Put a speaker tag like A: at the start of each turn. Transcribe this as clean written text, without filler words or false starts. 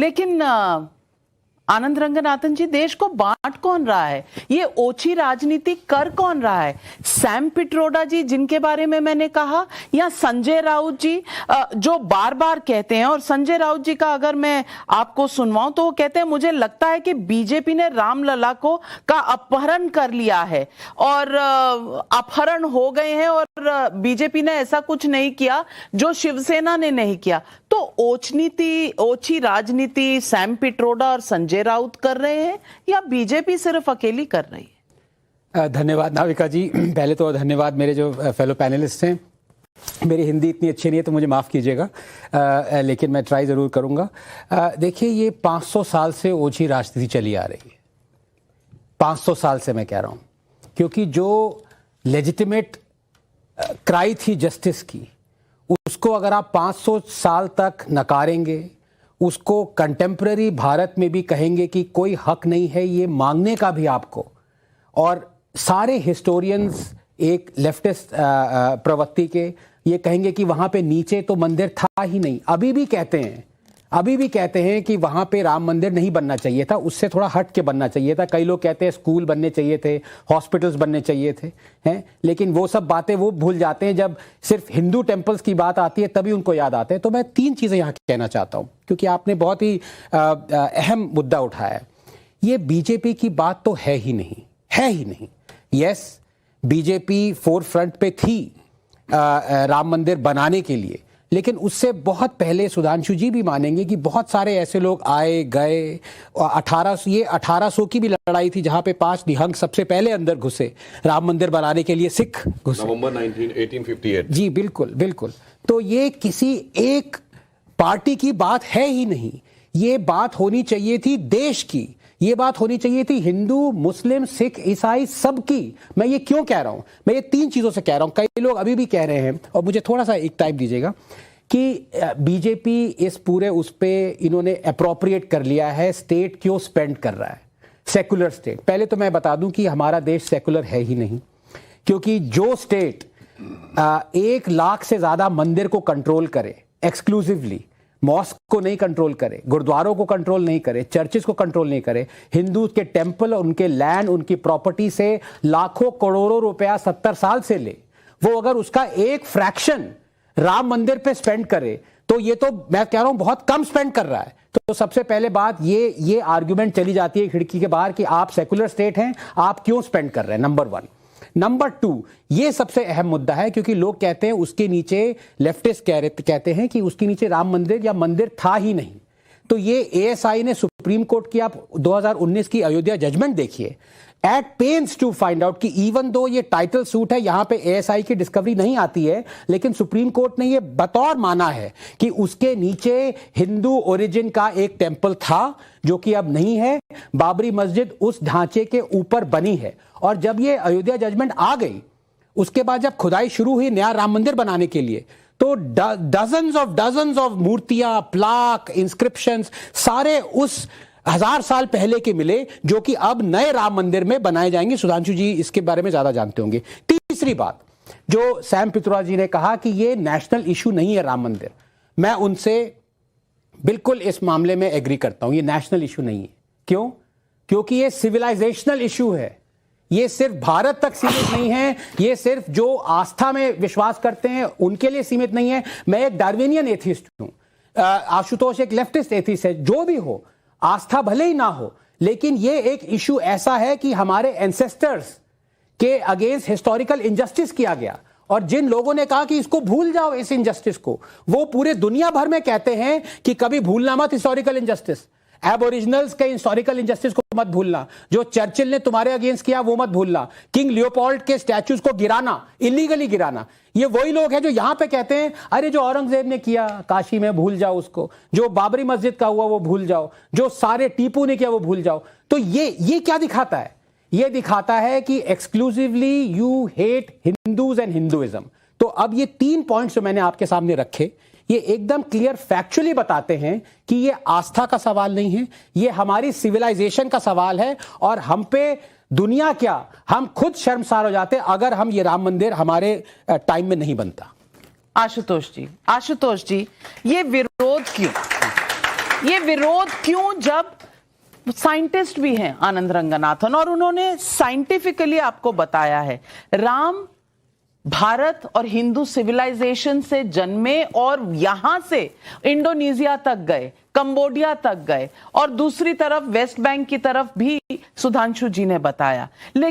A: लेकिन आनंद रंगनाथन जी, देश को बांट कौन रहा है? ये ओछी राजनीति कर कौन रहा है? सैम पिट्रोडा जी, जिनके बारे में मैंने कहा, या संजय राउत जी, जो बार बार कहते हैं, और संजय राउत जी का अगर मैं आपको सुनवाऊं तो वो कहते हैं मुझे लगता है कि बीजेपी ने रामलला का अपहरण कर लिया है और अपहरण हो गए हैं और बीजेपी ने ऐसा कुछ नहीं किया जो शिवसेना ने नहीं किया। तो ओछी राजनीति सैम पिट्रोडा और संजय राउत कर रहे हैं या बीजेपी सिर्फ अकेली कर रही है?
B: धन्यवाद नाविका जी। पहले तो धन्यवाद मेरे जो फेलो पैनलिस्ट हैं। मेरी हिंदी इतनी अच्छी नहीं है तो मुझे माफ़ कीजिएगा, लेकिन मैं ट्राई ज़रूर करूँगा। देखिए, ये 500 साल से ओछी राजनीति चली आ रही है। 500 साल से मैं कह रहा हूँ, क्योंकि जो लेजिटिमेट क्राई थी जस्टिस की, उसको अगर आप 500 साल तक नकारेंगे, उसको कंटेम्प्रेरी भारत में भी कहेंगे कि कोई हक नहीं है ये मांगने का भी आपको, और सारे हिस्टोरियंस एक लेफ्टिस्ट प्रवृत्ति के ये कहेंगे कि वहाँ पे नीचे तो मंदिर था ही नहीं। अभी भी कहते हैं कि वहाँ पे राम मंदिर नहीं बनना चाहिए था, उससे थोड़ा हट के बनना चाहिए था। कई लोग कहते हैं स्कूल बनने चाहिए थे, हॉस्पिटल्स बनने चाहिए थे, हैं, लेकिन वो सब बातें वो भूल जाते हैं। जब सिर्फ हिंदू टेम्पल्स की बात आती है तभी उनको याद आते हैं। तो मैं 3 चीज़ें यहाँ कहना चाहता हूँ, क्योंकि आपने बहुत ही अहम मुद्दा उठाया। ये बीजेपी की बात तो है ही नहीं। यस, बीजेपी फोर फ्रंट पे थी राम मंदिर बनाने के लिए, लेकिन उससे बहुत पहले सुधांशु जी भी मानेंगे कि बहुत सारे ऐसे लोग आए गए। 1800 की भी लड़ाई थी जहां पे 5 निहंग सबसे पहले अंदर घुसे राम मंदिर बनाने के लिए, सिख घुसे
C: नवंबर 1858।
B: जी बिल्कुल। तो ये किसी एक पार्टी की बात है ही नहीं। ये बात होनी चाहिए थी देश की, ये बात होनी चाहिए थी हिंदू, मुस्लिम, सिख, ईसाई सबकी। मैं ये क्यों कह रहा हूं? मैं ये 3 चीजों से कह रहा हूं। कई लोग अभी भी कह रहे हैं, और मुझे थोड़ा सा एक टाइम दीजिएगा, कि बीजेपी इस पूरे उस पे इन्होंने अप्रोप्रिएट कर लिया है, स्टेट क्यों स्पेंड कर रहा है, सेकुलर स्टेट। पहले तो मैं बता दूं कि हमारा देश सेकुलर है ही नहीं, क्योंकि जो स्टेट 1 लाख से ज्यादा मंदिर को कंट्रोल करे एक्सक्लूसिवली, मॉस्क को नहीं कंट्रोल करे, गुरुद्वारों को कंट्रोल नहीं करे, चर्चेस को कंट्रोल नहीं करे, हिंदू के टेंपल और उनके लैंड, उनकी प्रॉपर्टी से लाखों करोड़ों रुपया 70 साल से ले, वो अगर उसका एक फ्रैक्शन राम मंदिर पे स्पेंड करे, तो ये तो मैं कह रहा हूं बहुत कम स्पेंड कर रहा है। तो सबसे पहले बात ये आर्ग्यूमेंट चली जाती है खिड़की के बाहर कि आप सेकुलर स्टेट हैं, आप क्यों स्पेंड कर रहे हैं, नंबर 1। नंबर 2, ये सबसे अहम मुद्दा है, क्योंकि लोग कहते हैं उसके नीचे, लेफ्टिस्ट कहते हैं कि उसके नीचे राम मंदिर या मंदिर था ही नहीं। तो ये एएसआई ने सुप्रीम कोर्ट की, आप 2019 की अयोध्या जजमेंट देखिए, at pains to find out कि इवन दो ये टाइटल सूट है, यहां पे एएसआई की डिस्कवरी नहीं आती है, लेकिन सुप्रीम कोर्ट ने ये बतौर माना है कि उसके नीचे हिंदू ओरिजिन का एक टेंपल था जो कि अब नहीं है। बाबरी मस्जिद उस ढांचे के ऊपर बनी है। और जब ये अयोध्या जजमेंट आ गई, उसके बाद जब खुदाई शुरू हुई नया राम मंदिर बनाने के लिए, तो डजन्स ऑफ मूर्तियां, प्लाक, इंस्क्रिप्शंस सारे उस 1000 साल पहले के मिले, जो कि अब नए राम मंदिर में बनाए जाएंगे। सुधांशु जी इसके बारे में ज्यादा जानते होंगे। तीसरी बात, जो सैम पित्रोदा जी ने कहा कि ये नेशनल इशू नहीं है राम मंदिर, मैं उनसे बिल्कुल इस मामले में एग्री करता हूं। ये नेशनल इशू नहीं है। क्यों? क्योंकि ये सिविलाइजेशनल इशू है। ये सिर्फ भारत तक सीमित नहीं है, ये सिर्फ जो आस्था में विश्वास करते हैं उनके लिए सीमित नहीं है। मैं एक डार्विनियन एथिस्ट हूं, आशुतोष एक लेफ्टिस्ट एथिस्ट है। जो भी हो, आस्था भले ही ना हो, लेकिन ये एक इशू ऐसा है कि हमारे एंसेस्टर्स के अगेंस्ट हिस्टोरिकल इनजस्टिस किया गया, और जिन लोगों ने कहा कि इसको भूल जाओ, इस इनजस्टिस को, वो पूरे दुनिया भर में कहते हैं कि कभी भूलना मत हिस्टोरिकल इनजस्टिस। एबोरिजिनल्स के हिस्टोरिकल इनजस्टिस को मत भूलना, जो चर्चिल ने तुम्हारे अगेंस्ट किया वो मत भूलना, किंग लियोपोल्ड के स्टैच्यूज को गिराना, इलीगली गिराना। ये वही लोग हैं जो यहां पे कहते हैं अरे जो औरंगजेब ने किया काशी में भूल जाओ उसको, जो बाबरी मस्जिद का हुआ वो भूल जाओ, जो सारे टीपू ने किया वो भूल जाओ। तो ये क्या दिखाता है? ये दिखाता है कि exclusively you hate Hindus and Hinduism. तो अब ये 3 पॉइंट्स जो मैंने आपके सामने रखे, ये एकदम क्लियर फैक्चुअली बताते हैं कि ये आस्था का सवाल नहीं है, ये हमारी सिविलाइजेशन का सवाल है। और हम पे दुनिया क्या, हम खुद शर्मसार हो जाते अगर हम ये राम मंदिर हमारे टाइम में नहीं बनता।
A: आशुतोष जी, ये विरोध क्यों? ये विरोध क्यों, जब साइंटिस्ट भी हैं आनंद रंगनाथन और उन्होंने साइंटिफिकली आपको बताया है, राम भारत और हिंदू सिविलाइजेशन से जन्मे और यहां से इंडोनेशिया तक गए, कंबोडिया तक गए और दूसरी तरफ वेस्ट बैंक की तरफ भी सुधांशु जी ने बताया। लेकिन